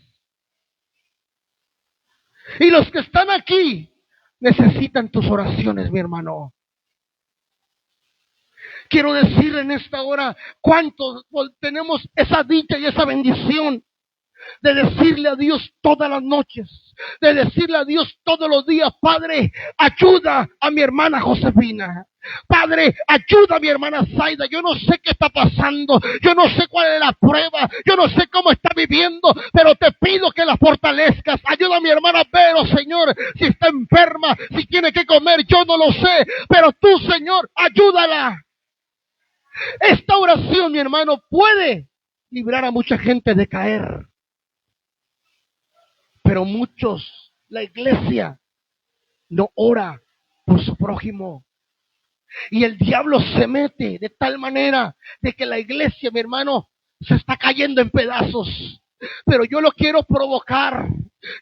Y los que están aquí necesitan tus oraciones, mi hermano. Quiero decirle en esta hora cuántos tenemos esa dicha y esa bendición de decirle a Dios todas las noches, de decirle a Dios todos los días: Padre, ayuda a mi hermana Josefina. Padre, ayuda a mi hermana Zaida. Yo no sé qué está pasando, yo no sé cuál es la prueba, yo no sé cómo está viviendo, pero te pido que la fortalezcas. Ayuda a mi hermana Vero, Señor, si está enferma, si tiene que comer, yo no lo sé, pero tú, Señor, ayúdala. Esta oración, mi hermano, puede librar a mucha gente de caer. Pero muchos, la iglesia, no ora por su prójimo. Y el diablo se mete de tal manera de que la iglesia, mi hermano, se está cayendo en pedazos. Pero yo lo quiero provocar.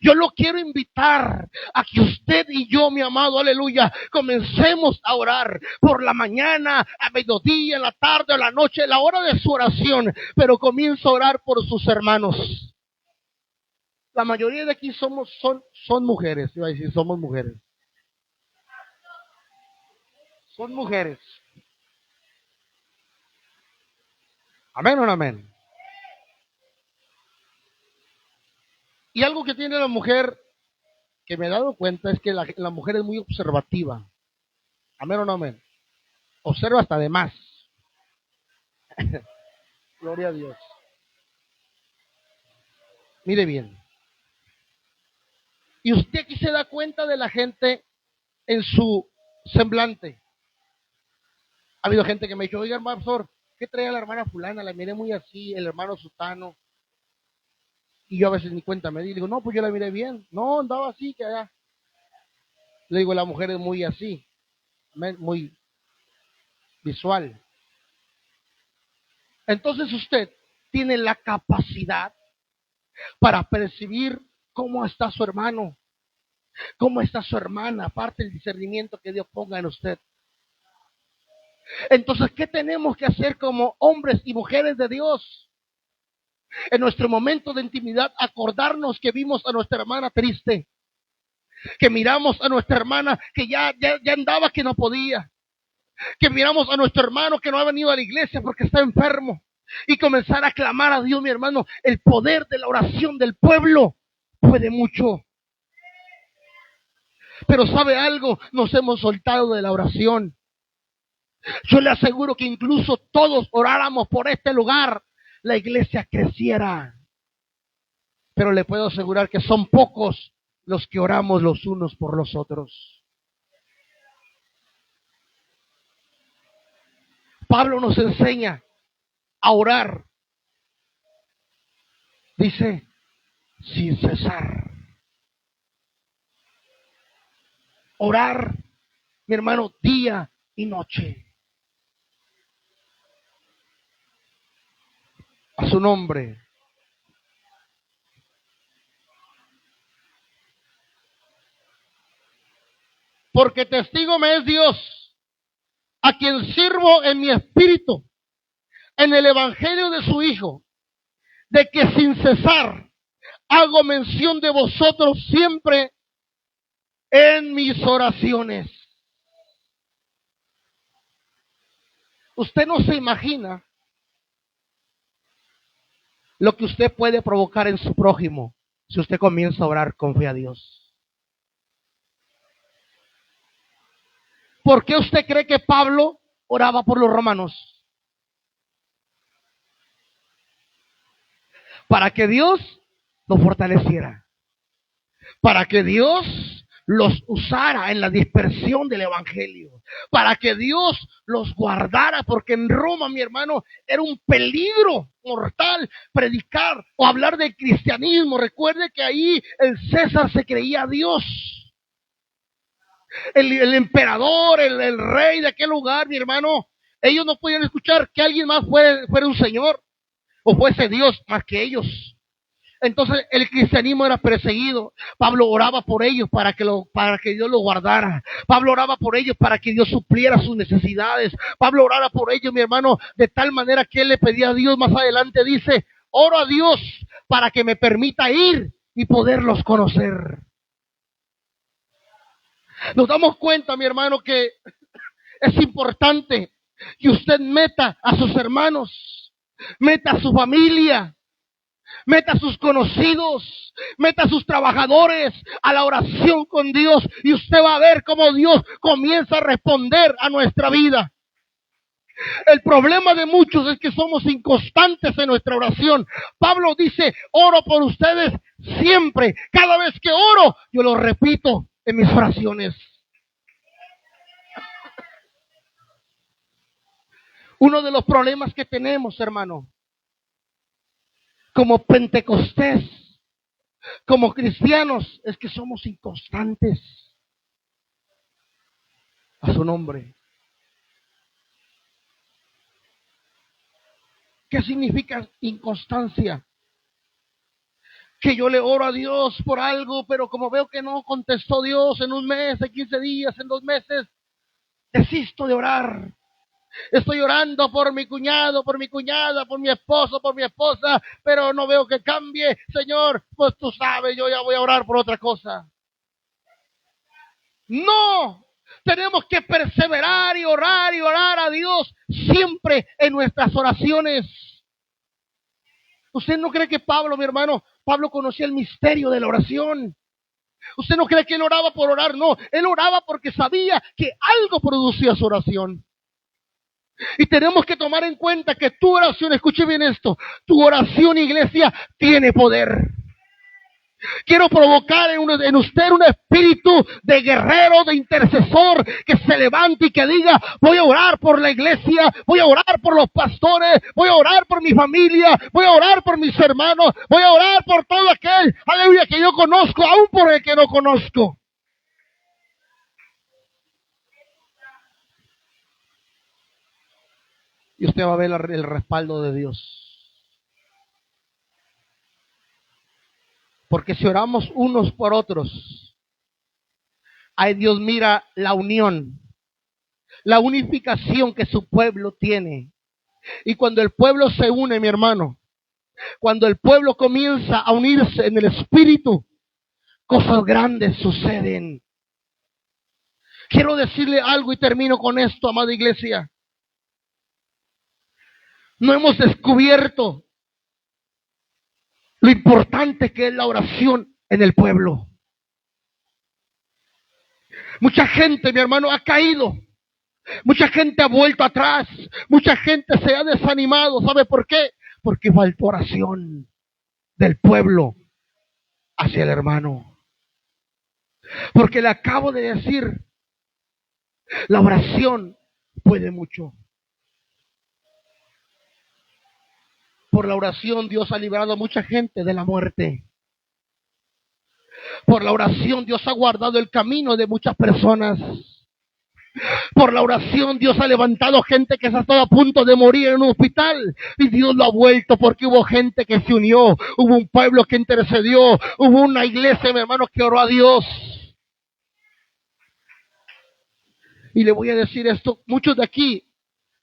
Yo lo quiero invitar a que usted y yo, mi amado, aleluya, comencemos a orar por la mañana, a mediodía, en la tarde, a la noche, la hora de su oración. Pero comienza a orar por sus hermanos. La mayoría de aquí son mujeres. Iba a decir, somos mujeres. Son mujeres. ¿Amén o no amén? Y algo que tiene la mujer, que me he dado cuenta, es que la mujer es muy observativa. ¿Amén o no amén? Observa hasta de más. Gloria a Dios. Mire bien. Y usted aquí se da cuenta de la gente en su semblante. Ha habido gente que me ha dicho: oiga, hermano pastor, ¿qué trae la hermana fulana? La miré muy así, el hermano sutano. Y yo a veces ni cuenta me di. Le digo: no, pues yo la miré bien. No, andaba así, que allá. Le digo: la mujer es muy así, muy visual. Entonces usted tiene la capacidad para percibir cómo está su hermano, cómo está su hermana, aparte del discernimiento que Dios ponga en usted. Entonces, ¿qué tenemos que hacer como hombres y mujeres de Dios? En nuestro momento de intimidad, acordarnos que vimos a nuestra hermana triste, que miramos a nuestra hermana que ya andaba, que no podía, que miramos a nuestro hermano que no ha venido a la iglesia porque está enfermo, y comenzar a clamar a Dios, mi hermano. El poder de la oración del pueblo puede mucho. Pero ¿sabe algo? Nos hemos soltado de la oración. Yo le aseguro que incluso todos oráramos por este lugar, la iglesia creciera. pero le puedo asegurar que son pocos los que oramos los unos por los otros. Pablo nos enseña a orar, dice, sin cesar. Orar, mi hermano, día y noche. A su nombre. Porque testigo me es Dios, a quien sirvo en mi espíritu, en el evangelio de su Hijo, de que sin cesar hago mención de vosotros siempre en mis oraciones. Usted no se imagina lo que usted puede provocar en su prójimo si usted comienza a orar con fe a Dios. ¿Por qué usted cree que Pablo oraba por los romanos? Para que Dios los fortaleciera, para que Dios los usara en la dispersión del evangelio, para que Dios los guardara, porque en Roma, mi hermano, era un peligro mortal predicar o hablar del cristianismo. Recuerde que ahí el César se creía Dios. El emperador, el rey de aquel lugar, mi hermano, ellos no podían escuchar que alguien más fuera un señor o fuese Dios más que ellos. Entonces el cristianismo era perseguido. Pablo oraba por ellos para que Dios los guardara. Pablo oraba por ellos para que Dios supliera sus necesidades. Pablo oraba por ellos, mi hermano, de tal manera que él le pedía a Dios. Más adelante dice, oro a Dios para que me permita ir y poderlos conocer. Nos damos cuenta, mi hermano, que es importante que usted meta a sus hermanos, meta a su familia, meta a sus conocidos, meta a sus trabajadores a la oración con Dios, y usted va a ver cómo Dios comienza a responder a nuestra vida. El problema de muchos es que somos inconstantes en nuestra oración. Pablo dice, oro por ustedes siempre. Cada vez que oro, yo lo repito en mis oraciones. Uno de los problemas que tenemos, hermano, como pentecostés, como cristianos, es que somos inconstantes. A su nombre. ¿Qué significa inconstancia? Que yo le oro a Dios por algo, pero como veo que no contestó Dios en un mes, en 15 días, en 2 meses, desisto de orar. Estoy orando por mi cuñado, por mi cuñada, por mi esposo, por mi esposa, pero no veo que cambie. Señor, pues tú sabes, yo ya voy a orar por otra cosa. No, tenemos que perseverar y orar a Dios siempre en nuestras oraciones. ¿Usted no cree que Pablo, mi hermano, Pablo conocía el misterio de la oración? ¿Usted no cree que él oraba por orar? No, él oraba porque sabía que algo producía su oración. Y tenemos que tomar en cuenta que tu oración, escuche bien esto, tu oración, iglesia, tiene poder. Quiero provocar en usted un espíritu de guerrero, de intercesor, que se levante y que diga, voy a orar por la iglesia, voy a orar por los pastores, voy a orar por mi familia, voy a orar por mis hermanos, voy a orar por todo aquel, aleluya, que yo conozco, aún por el que no conozco. Y usted va a ver el respaldo de Dios. Porque si oramos unos por otros, ahí Dios mira la unión, la unificación que su pueblo tiene. Y cuando el pueblo se une, mi hermano, cuando el pueblo comienza a unirse en el espíritu, cosas grandes suceden. Quiero decirle algo y termino con esto, amada iglesia. No hemos descubierto lo importante que es la oración en el pueblo. Mucha gente, mi hermano, ha caído. Mucha gente ha vuelto atrás. Mucha gente se ha desanimado. ¿Sabe por qué? Porque faltó oración del pueblo hacia el hermano. Porque le acabo de decir, la oración puede mucho. Por la oración Dios ha librado a mucha gente de la muerte. Por la oración Dios ha guardado el camino de muchas personas. Por la oración Dios ha levantado gente que se ha estado a punto de morir en un hospital y Dios lo ha vuelto porque hubo gente que se unió, hubo un pueblo que intercedió, hubo una iglesia, mi hermano, que oró a Dios. Y le voy a decir esto, muchos de aquí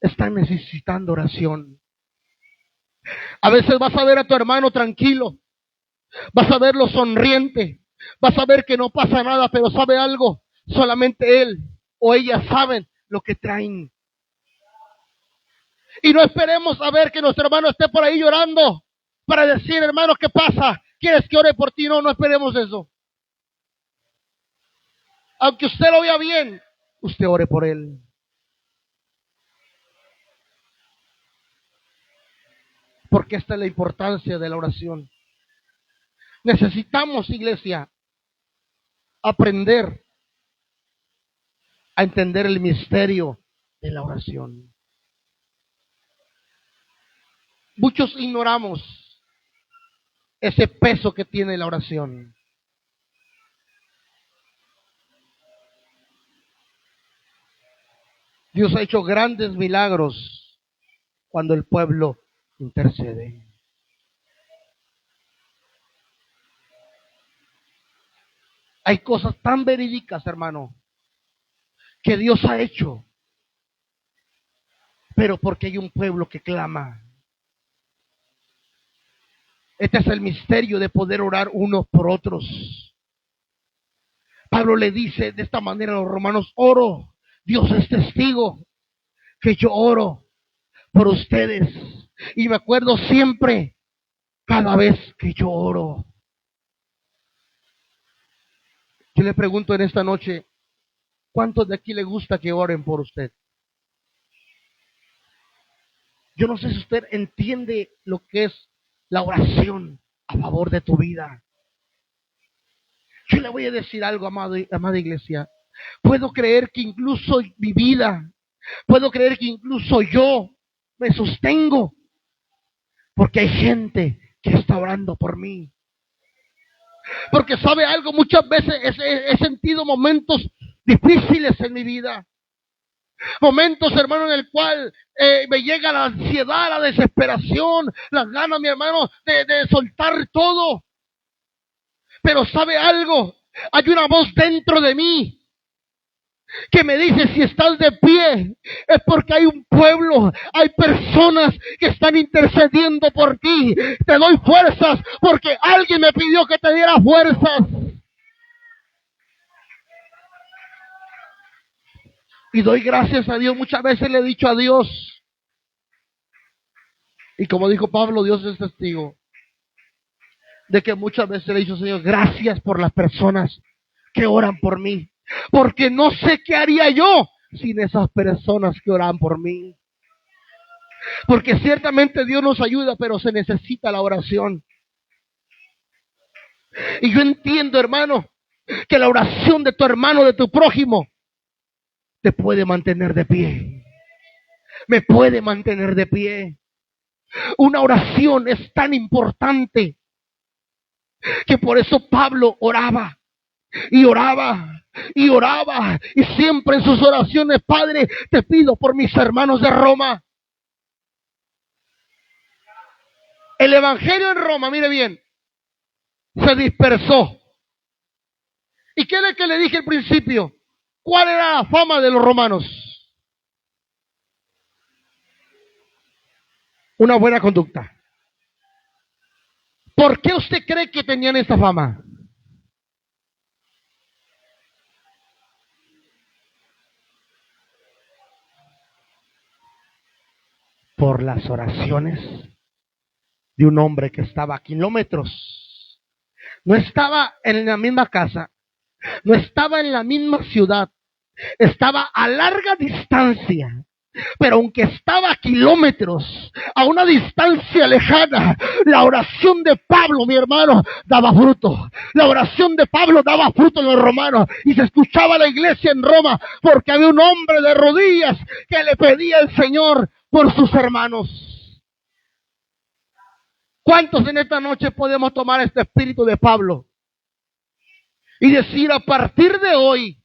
están necesitando oración. A veces vas a ver a tu hermano tranquilo, vas a verlo sonriente, vas a ver que no pasa nada, pero ¿sabe algo? Solamente él o ella saben lo que traen. Y no esperemos a ver que nuestro hermano esté por ahí llorando para decir, hermano, ¿qué pasa? ¿Quieres que ore por ti? No, no esperemos eso. Aunque usted lo vea bien, usted ore por él. Porque esta es la importancia de la oración. Necesitamos, iglesia, aprender a entender el misterio de la oración. Muchos ignoramos ese peso que tiene la oración. Dios ha hecho grandes milagros cuando el pueblo intercede. Hay cosas tan verídicas, hermano, que Dios ha hecho, pero porque hay un pueblo que clama. Este es el misterio de poder orar unos por otros. Pablo le dice de esta manera a los romanos, oro, Dios es testigo que yo oro por ustedes. Y me acuerdo siempre, cada vez que yo oro. Yo le pregunto en esta noche, ¿cuántos de aquí le gusta que oren por usted? Yo no sé si usted entiende lo que es la oración a favor de tu vida. Yo le voy a decir algo, amada iglesia. Puedo creer que incluso mi vida, puedo creer que incluso yo me sostengo porque hay gente que está orando por mí. Porque sabe algo, muchas veces he sentido momentos difíciles en mi vida. Momentos, hermano, en el cual me llega la ansiedad, la desesperación, las ganas, mi hermano, de soltar todo. Pero ¿sabe algo? Hay una voz dentro de mí que me dice, si estás de pie, es porque hay un pueblo, hay personas que están intercediendo por ti. Te doy fuerzas porque alguien me pidió que te diera fuerzas. Y doy gracias a Dios. Muchas veces le he dicho a Dios, y como dijo Pablo, Dios es testigo, de que muchas veces le he dicho, Señor, gracias por las personas que oran por mí. Porque no sé qué haría yo sin esas personas que oran por mí. Porque ciertamente Dios nos ayuda, pero se necesita la oración. Y yo entiendo, hermano, que la oración de tu hermano, de tu prójimo, te puede mantener de pie. Me puede mantener de pie. Una oración es tan importante que por eso Pablo oraba y oraba y oraba, y siempre en sus oraciones, Padre, te pido por mis hermanos de Roma. El evangelio en Roma, mire bien, se dispersó. ¿Y qué es lo que le dije al principio? ¿Cuál era la fama de los romanos? Una buena conducta. ¿Por qué usted cree que tenían esta fama? Por las oraciones de un hombre que estaba a kilómetros. No estaba en la misma casa, no estaba en la misma ciudad, estaba a larga distancia, Pero aunque estaba a kilómetros, a una distancia lejana, la oración de Pablo, mi hermano, daba fruto. La oración de Pablo daba fruto en los romanos. Y se escuchaba la iglesia en Roma porque había un hombre de rodillas que le pedía al Señor por sus hermanos. ¿Cuántos en esta noche podemos tomar este espíritu de Pablo y decir, a partir de hoy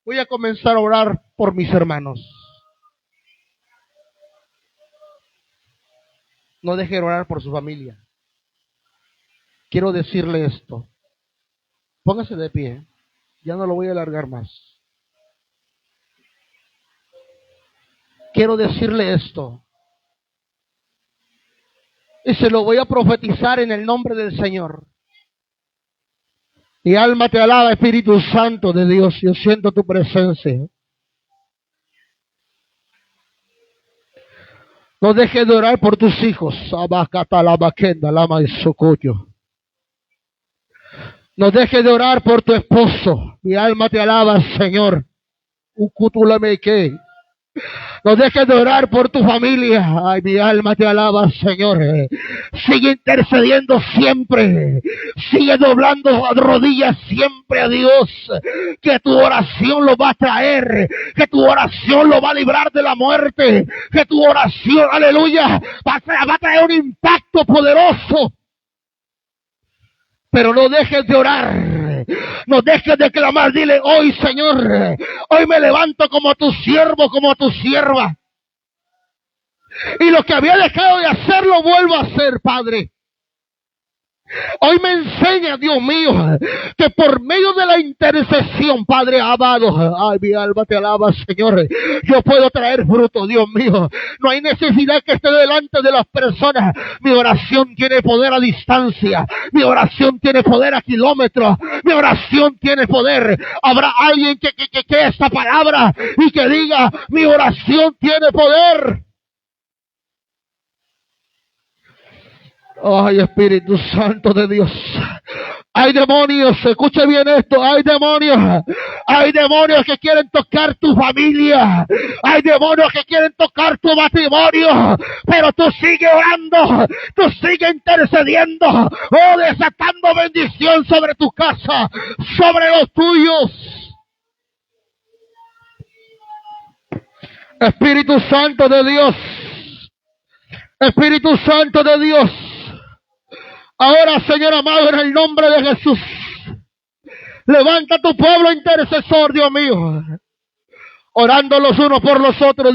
voy a comenzar a orar por mis hermanos? No deje de orar por su familia. Quiero decirle esto. Póngase de pie. Ya no lo voy a alargar más. Quiero decirle esto. Y se lo voy a profetizar en el nombre del Señor. Mi alma te alaba, Espíritu Santo de Dios. Yo siento tu presencia. No dejes de orar por tus hijos. No dejes de orar por tu esposo. Mi alma te alaba, Señor. No dejes de orar por tu familia. Ay, mi alma te alaba, Señor. Sigue intercediendo siempre. Sigue doblando rodillas siempre a Dios. Que tu oración lo va a traer. Que tu oración lo va a librar de la muerte. Que tu oración, aleluya, va a traer un impacto poderoso. Pero no dejes de orar. No dejes de clamar. Dile, hoy, Señor, hoy me levanto como tu siervo, como tu sierva. Y lo que había dejado de hacer, lo vuelvo a hacer, Padre. Hoy me enseña, Dios mío, que por medio de la intercesión, Padre amado, ay, mi alma te alaba, Señor, yo puedo traer fruto, Dios mío. No hay necesidad que esté delante de las personas. Mi oración tiene poder a distancia. Mi oración tiene poder a kilómetros. Mi oración tiene poder. Habrá alguien que esta palabra y que diga, mi oración tiene poder. Ay, Espíritu Santo de Dios. Hay demonios, escuche bien esto, hay demonios que quieren tocar tu familia, hay demonios que quieren tocar tu matrimonio, pero tú sigue orando, tú sigue intercediendo, desatando bendición sobre tu casa, sobre los tuyos. Espíritu Santo de Dios, Espíritu Santo de Dios. Ahora, Señor amado, en el nombre de Jesús, levanta tu pueblo intercesor, Dios mío, orando los unos por los otros.